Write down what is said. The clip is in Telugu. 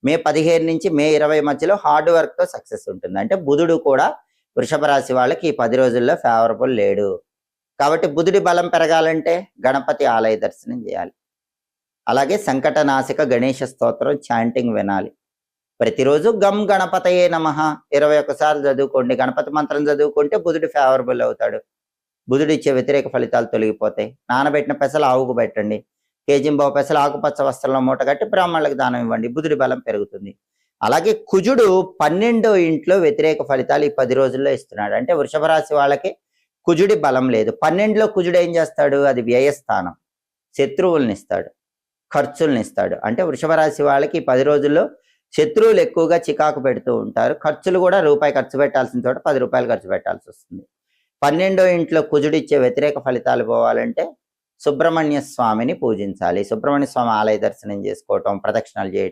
మే 15 నుంచి మే 20 మధ్యలో హార్డ్ వర్క్తో సక్సెస్ ఉంటుంది. అంటే బుధుడు కూడా వృషభ రాశి వాళ్ళకి ఈ 10 రోజుల్లో ఫేవరబుల్ లేడు. కాబట్టి బుధుడి బలం పెరగాలంటే గణపతి ఆలయ దర్శనం చేయాలి. అలాగే సంకటనాశక గణేష స్తోత్రం చాంటింగ్ వినాలి. ప్రతిరోజు గం గణపతయే నమః 21 సార్లు చదువుకోండి. గణపతి మంత్రం చదువుకుంటే బుధుడు ఫేవరబుల్ అవుతాడు. బుధుడు ఇచ్చే వ్యతిరేక ఫలితాలు తొలగిపోతాయి. నానబెట్టిన పెసలు ఆవుకు పెట్టండి. కేజింబావు పెసలు ఆకుపచ్చ వస్త్రంలో మూట కట్టి బ్రాహ్మణులకు దానం ఇవ్వండి. బుధుడి బలం పెరుగుతుంది. అలాగే కుజుడు 12వ ఇంట్లో వ్యతిరేక ఫలితాలు ఈ 10 రోజుల్లో ఇస్తున్నాడు. అంటే వృషభ రాశి వాళ్ళకి కుజుడి బలం లేదు. 12లో కుజుడు ఏం చేస్తాడు? అది వ్యయస్థానం. శత్రువుల్ని ఇస్తాడు, ఖర్చుల్ని ఇస్తాడు. అంటే వృషభ రాశి వాళ్ళకి ఈ 10 రోజుల్లో శత్రువులు ఎక్కువగా చికాకు పెడుతూ ఉంటారు. ఖర్చులు కూడా రూపాయి ఖర్చు పెట్టాల్సిన చోట 10 రూపాయలు ఖర్చు పెట్టాల్సి వస్తుంది. 12వ ఇంట్లో కుజుడు ఇచ్చే వ్యతిరేక ఫలితాలు పోవాలంటే సుబ్రహ్మణ్య స్వామిని పూజించాలి. సుబ్రహ్మణ్య స్వామి ఆలయ దర్శనం చేసుకోవటం, ప్రదక్షిణాలు చేయటం.